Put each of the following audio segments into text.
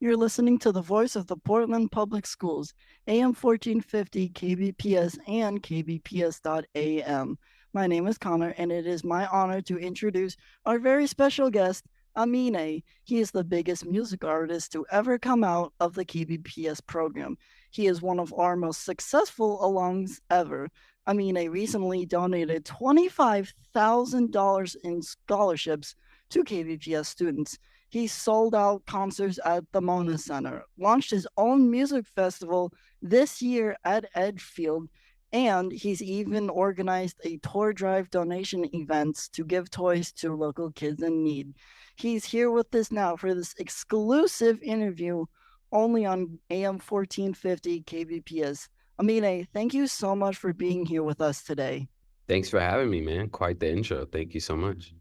You're listening to the voice of the Portland Public Schools, AM 1450, KBPS, and KBPS.AM. My name is Connor, and it is my honor to introduce our very special guest, Aminé. He is the biggest music artist to ever come out of the KBPS program. He is one of our most successful alums ever. Aminé recently donated $25,000 in scholarships to KBPS students. He sold out concerts at the Mona Center, launched his own music festival this year at Edgefield, and he's even organized a tour drive donation events to give toys to local kids in need. He's here with us now for this exclusive interview only on AM 1450 KBPS. Aminé, thank you so much for being here with us today. Thanks for having me, man. Quite the intro. Thank you so much.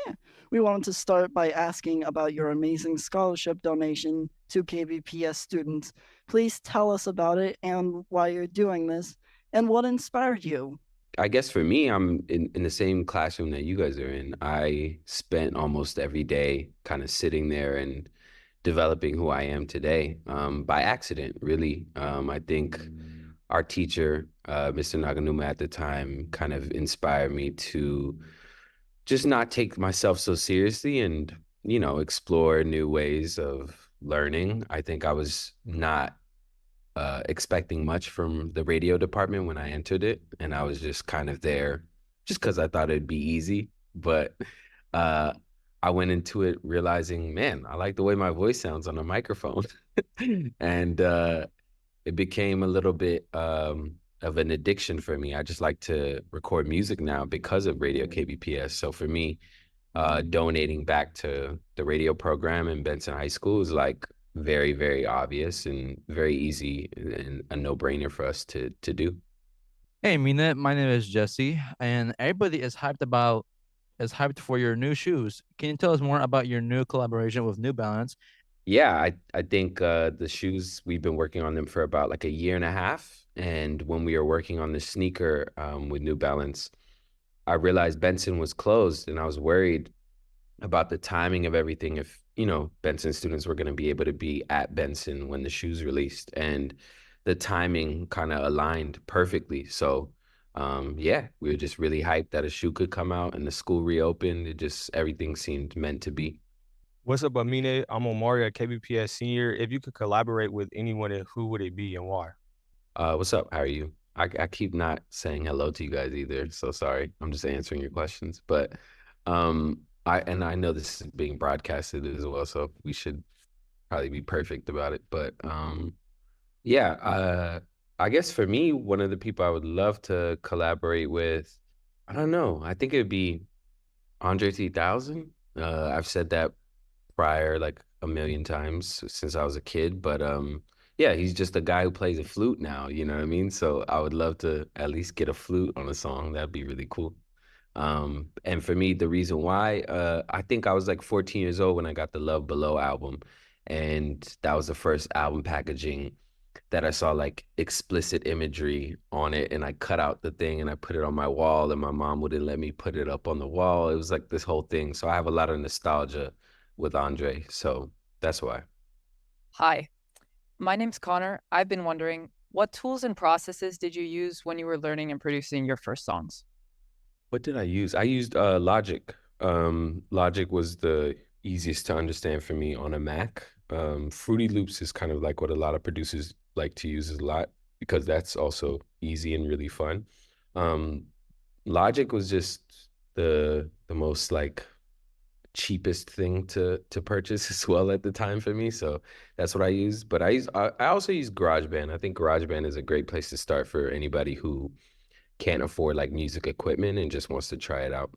Yeah, we wanted to start by asking about your amazing scholarship donation to KBPS students. Please tell us about it and why you're doing this and what inspired you. I guess for me, I'm in the same classroom that you guys are in. I spent almost every day kind of sitting there and developing who I am today by accident, really. I think our teacher, Mr. Naganuma at the time, kind of inspired me to just not take myself so seriously and, explore new ways of learning. I think I was not expecting much from the radio department when I entered it, and I was just kind of there just because I thought it'd be easy. But uh, I went into it realizing, man, I like the way my voice sounds on a microphone, and it became a little bit of an addiction for me. I just like to record music now because of Radio KBPS. So for me, donating back to the radio program in Benson High School is like very, very obvious and very easy and a no-brainer for us to do. Hey, Mina, my name is Jesse, and everybody is hyped for your new shoes. Can you tell us more about your new collaboration with New Balance? Yeah, I think the shoes, we've been working on them for about like a year and a half. And when we were working on the sneaker with New Balance, I realized Benson was closed and I was worried about the timing of everything if, Benson students were going to be able to be at Benson when the shoes released. And the timing kind of aligned perfectly. So, yeah, we were just really hyped that a shoe could come out and the school reopened. It just, everything seemed meant to be. What's up, Aminé? I'm Omari, a KBPS senior. If you could collaborate with anyone, who would it be and why? What's up? How are you? I keep not saying hello to you guys either. So sorry. I'm just answering your questions. But I know this is being broadcasted as well, so we should probably be perfect about it. But yeah, I guess for me, one of the people I would love to collaborate with, I don't know. I think it would be Andre 3000. I've said that prior like a million times since I was a kid, but yeah, he's just a guy who plays a flute now, you know what I mean? So I would love to at least get a flute on a song. That'd be really cool. And for me, the reason why, I think I was like 14 years old when I got the Love Below album, and that was the first album packaging that I saw like explicit imagery on it, and I cut out the thing and I put it on my wall, and my mom wouldn't let me put it up on the wall. It was like this whole thing. So I have a lot of nostalgia with Andre, so that's why. Hi, my name's Connor. I've been wondering, what tools and processes did you use when you were learning and producing your first songs? What did I use? I used Logic. Logic was the easiest to understand for me on a Mac. Fruity Loops is kind of like what a lot of producers like to use a lot because that's also easy and really fun. Um, Logic was just the most like cheapest thing to purchase as well at the time for me. So that's what I use. But I also use GarageBand. I think GarageBand is a great place to start for anybody who can't afford like music equipment and just wants to try it out.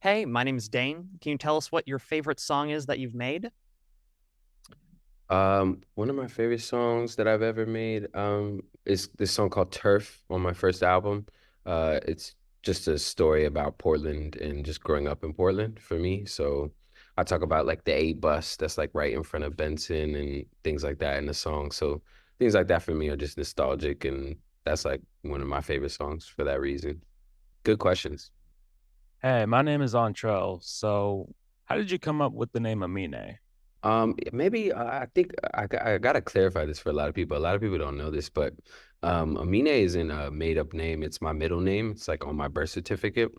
Hey, my name is Dane. Can you tell us what your favorite song is that you've made? One of my favorite songs that I've ever made is this song called Turf on my first album. It's just a story about Portland and just growing up in Portland for me. So I talk about like the A bus that's like right in front of Benson and things like that in the song. So things like that for me are just nostalgic, and that's like one of my favorite songs for that reason. Good questions. Hey, my name is Antrell. So, how did you come up with the name Aminé? Maybe I think I gotta clarify this for a lot of people. A lot of people don't know this, but Aminé isn't a made-up name. It's my middle name. It's like on my birth certificate.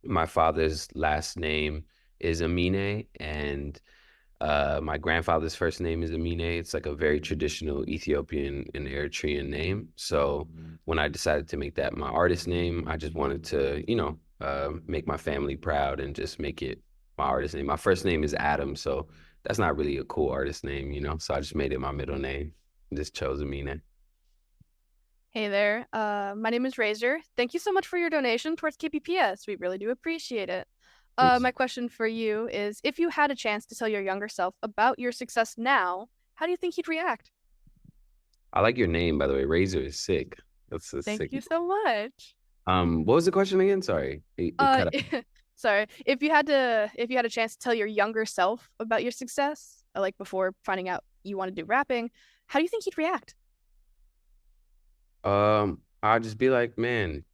My father's last name is Aminé, and my grandfather's first name is Aminé. It's like a very traditional Ethiopian and Eritrean name. So when I decided to make that my artist name, I just wanted to, make my family proud and just make it my artist name. My first name is Adam, so that's not really a cool artist name. So I just made it my middle name. Just chose Aminé. Hey there. My name is Razor. Thank you so much for your donation towards KBPS. We really do appreciate it. My question for you is, if you had a chance to tell your younger self about your success now, how do you think he'd react? I like your name, by the way. Razor is sick. That's a Thank sick. you so much. What was the question again? Sorry. It Uh, cut out. sorry. If you had a chance to tell your younger self about your success, like before finding out you want to do rapping, how do you think he'd react? I'll just be like, man,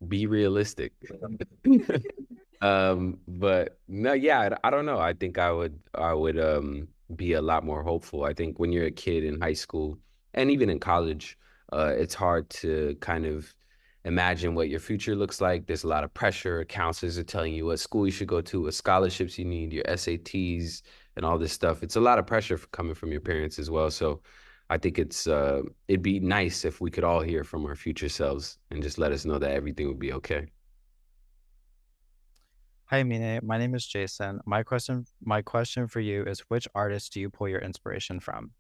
be realistic. But no, yeah, I don't know. I think I would be a lot more hopeful. I think when you're a kid in high school and even in college, it's hard to kind of imagine what your future looks like. There's a lot of pressure. Counselors are telling you what school you should go to, what scholarships you need, your SATs, and all this stuff. It's a lot of pressure coming from your parents as well. So I think it'd be nice if we could all hear from our future selves and just let us know that everything would be okay. Hi, Mine. My name is Jason. My question for you is, which artist do you pull your inspiration from?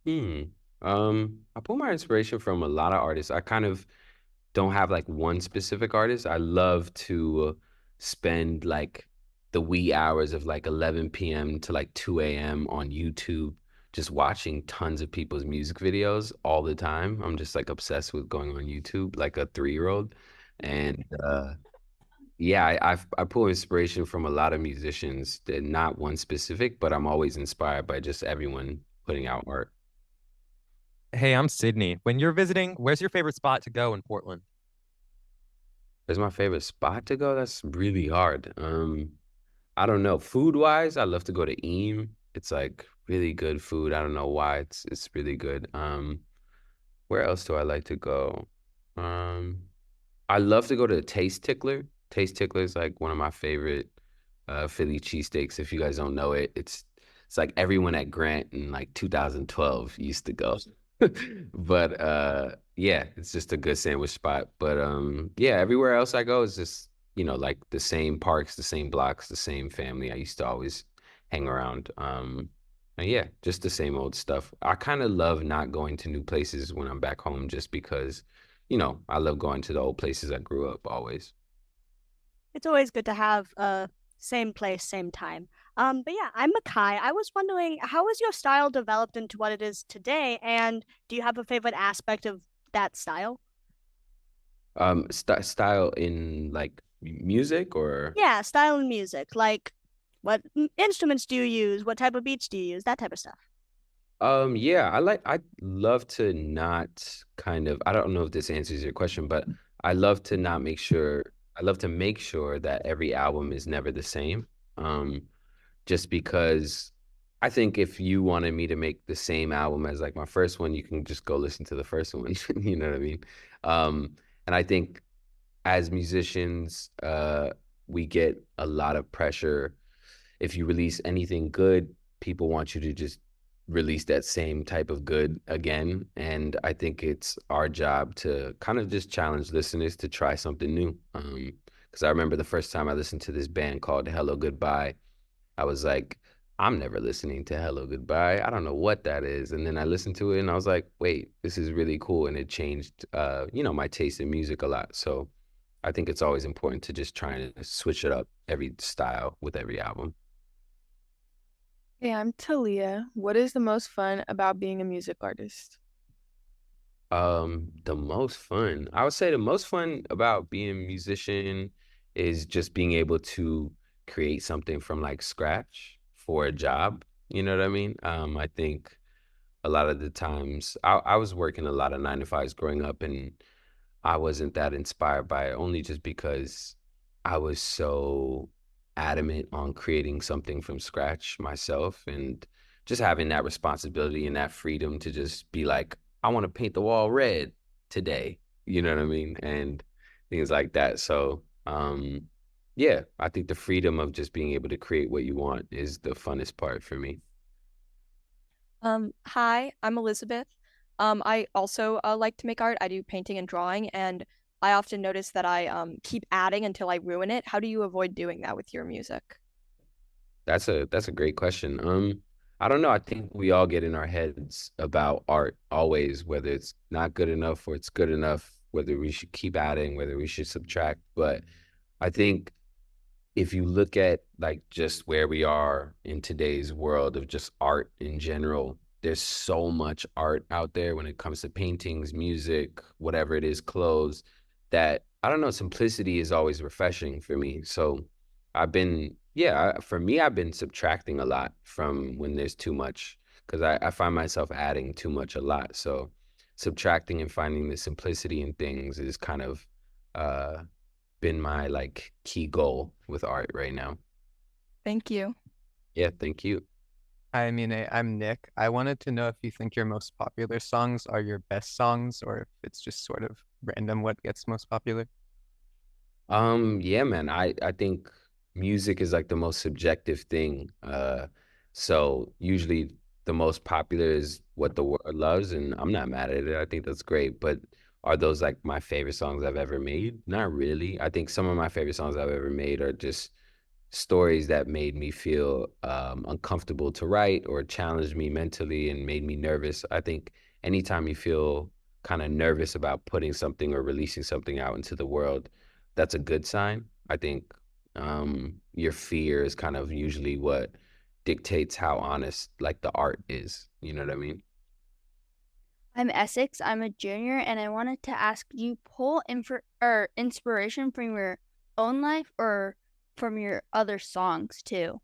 Hmm. I pull my inspiration from a lot of artists. I kind of don't have like one specific artist. I love to spend like the wee hours of like 11 p.m. to like 2 a.m. on YouTube, just watching tons of people's music videos all the time. I'm just like obsessed with going on YouTube like a 3-year-old. And yeah, I pull inspiration from a lot of musicians, that not one specific, but I'm always inspired by just everyone putting out art. Hey, I'm Sydney. When you're visiting, where's your favorite spot to go in Portland? Where's my favorite spot to go? That's really hard. I don't know. Food wise, I love to go to Eam. It's like really good food. I don't know why. It's really good. Where else do I like to go? Um, I love to go to Taste Tickler. Taste Tickler is like one of my favorite Philly cheesesteaks. If you guys don't know it, it's like everyone at Grant in like 2012 used to go. But yeah, it's just a good sandwich spot. But yeah, everywhere else I go is just, like the same parks, the same blocks, the same family I used to always hang around. And yeah, just the same old stuff. I kind of love not going to new places when I'm back home just because, I love going to the old places I grew up always. It's always good to have same place, same time. But yeah, I'm Makai. I was wondering, how has your style developed into what it is today, and do you have a favorite aspect of that style? Style in like music or Yeah, style and music. Like, what instruments do you use? What type of beats do you use? That type of stuff. Yeah, I love to not kind of, I don't know if this answers your question, but I love to not make sure I love to make sure that every album is never the same. Um, just because I think if you wanted me to make the same album as like my first one, you can just go listen to the first one. You know what I mean? And I think as musicians, we get a lot of pressure. If you release anything good, people want you to just release that same type of good again. And I think it's our job to kind of just challenge listeners to try something new. Because I remember the first time I listened to this band called Hello Goodbye, I was like, I'm never listening to Hello Goodbye. I don't know what that is. And then I listened to it and I was like, wait, this is really cool. And it changed, my taste in music a lot. So I think it's always important to just try and switch it up every style with every album. Hey, I'm Talia. What is the most fun about being a music artist? The most fun, I would say the most fun about being a musician is just being able to create something from like scratch for a job. You know what I mean? I think a lot of the times I was working a lot of 9 to 5s growing up and I wasn't that inspired by it only just because I was so adamant on creating something from scratch myself, and just having that responsibility and that freedom to just be like, I want to paint the wall red today. You know what I mean? And things like that. So, yeah, I think the freedom of just being able to create what you want is the funnest part for me. Hi, I'm Elizabeth. I also like to make art. I do painting and drawing, and I often notice that I keep adding until I ruin it. How do you avoid doing that with your music? That's a great question. I don't know. I think we all get in our heads about art always, whether it's not good enough or it's good enough, whether we should keep adding, whether we should subtract. But I think if you look at like just where we are in today's world of just art in general, there's so much art out there when it comes to paintings, music, whatever it is, clothes, that I don't know, simplicity is always refreshing for me. So I've been, yeah, for me, I've been subtracting a lot from when there's too much, because I find myself adding too much a lot. So subtracting and finding the simplicity in things is kind of uh been my like key goal with art right now. Thank you. Yeah, thank you. Hi, Aminé. I'm Nick. I wanted to know if you think your most popular songs are your best songs, or if it's just sort of random what gets most popular. Yeah, man, I think music is like the most subjective thing. So usually the most popular is what the world loves, and I'm not mad at it. I think that's great. But are those like my favorite songs I've ever made? Not really. I think some of my favorite songs I've ever made are just stories that made me feel uncomfortable to write or challenged me mentally and made me nervous. I think anytime you feel kind of nervous about putting something or releasing something out into the world, that's a good sign. I think your fear is kind of usually what dictates how honest like the art is. You know what I mean? I'm Essex. I'm a junior, and I wanted to ask, do you pull or inspiration from your own life or from your other songs too?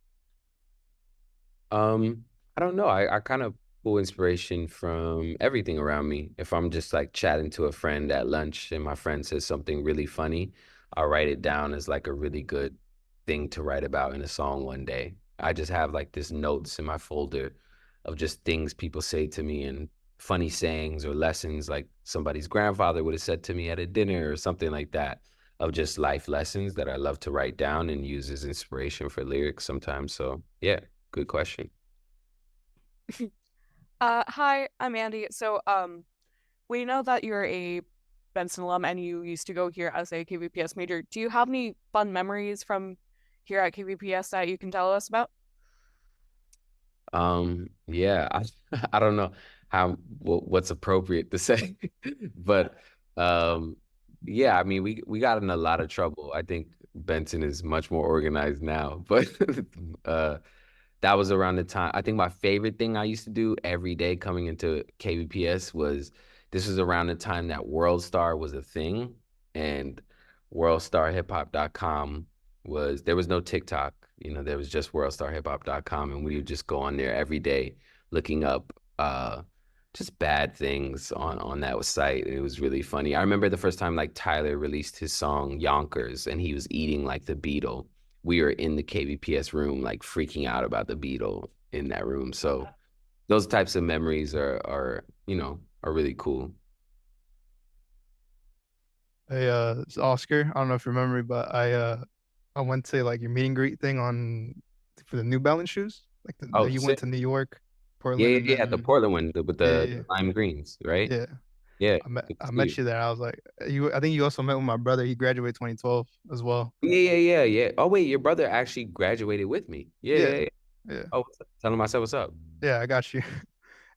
I don't know. I kind of pull inspiration from everything around me. If I'm just like chatting to a friend at lunch and my friend says something really funny, I'll write it down as like a really good thing to write about in a song one day. I just have like this notes in my folder of just things people say to me and funny sayings or lessons like somebody's grandfather would have said to me at a dinner or something like that, of just life lessons that I love to write down and use as inspiration for lyrics sometimes. So yeah, good question. Hi, I'm Andy. So, we know that you're a Benson alum and you used to go here as a KBPS major. Do you have any fun memories from here at KBPS that you can tell us about? Yeah, I don't know what's appropriate to say, but yeah, I mean, we got in a lot of trouble. I think Benson is much more organized now, but uh, that was around the time. I think my favorite thing I used to do every day coming into KBPS was this was around the time that World Star was a thing, and worldstarhiphop.com was there was no TikTok, there was just worldstarhiphop.com, and we would just go on there every day looking up just bad things on that site. It was really funny. I remember the first time like Tyler released his song Yonkers and he was eating like the beetle. We were in the KBPS room like freaking out about the beetle in that room. So those types of memories are really cool. Hey, it's Oscar. I don't know if you remember me, but I went to like your meet and greet thing for the New Balance shoes. Like Oh, you went sick. to New York, Yeah, Portland, yeah, and yeah. The then Portland one with yeah, the yeah, lime greens, right? yeah. Yeah, good to I see you. met you there. I was like, I think you also met with my brother. He graduated 2012 as well. Yeah, yeah, yeah, yeah. Oh wait, your brother actually graduated with me. Yeah, Yeah, yeah, yeah. yeah, Oh, tell him I said what's up. yeah. I got you.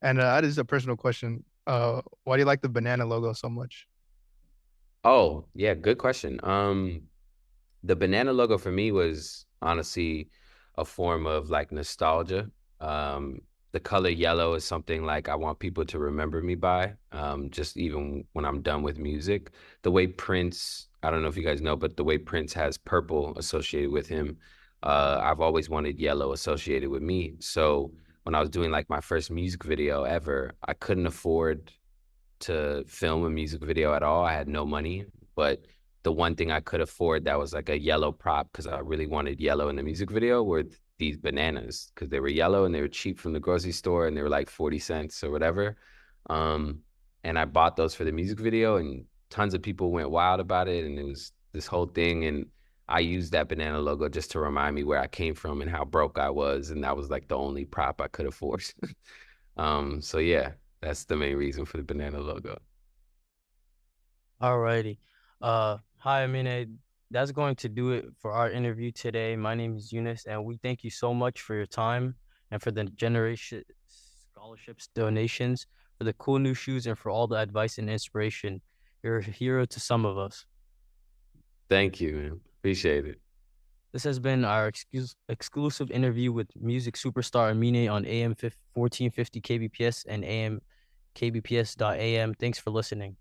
And I just a personal question. Why do you like the banana logo so much? Oh, yeah, good question. The banana logo for me was honestly a form of like nostalgia. Um, the color yellow is something like I want people to remember me by, just even when I'm done with music. The way Prince, I don't know if you guys know, but the way Prince has purple associated with him, I've always wanted yellow associated with me. So when I was doing like my first music video ever, I couldn't afford to film a music video at all. I had no money, but the one thing I could afford that was like a yellow prop, because I really wanted yellow in the music video, were these bananas, because they were yellow and they were cheap from the grocery store and they were like 40 cents or whatever. And I bought those for the music video, and tons of people went wild about it, and it was this whole thing. And I used that banana logo just to remind me where I came from and how broke I was, and that was like the only prop I could afford. So yeah, that's the main reason for the banana logo. Alrighty. Hi, Aminé. That's going to do it for our interview today. My name is Eunice, and we thank you so much for your time and for the generation scholarships, donations, for the cool new shoes, and for all the advice and inspiration. You're a hero to some of us. Thank you, man. Appreciate it. This has been our exclusive interview with music superstar Aminé on AM 1450 KBPS and AM KBPS.AM. Thanks for listening.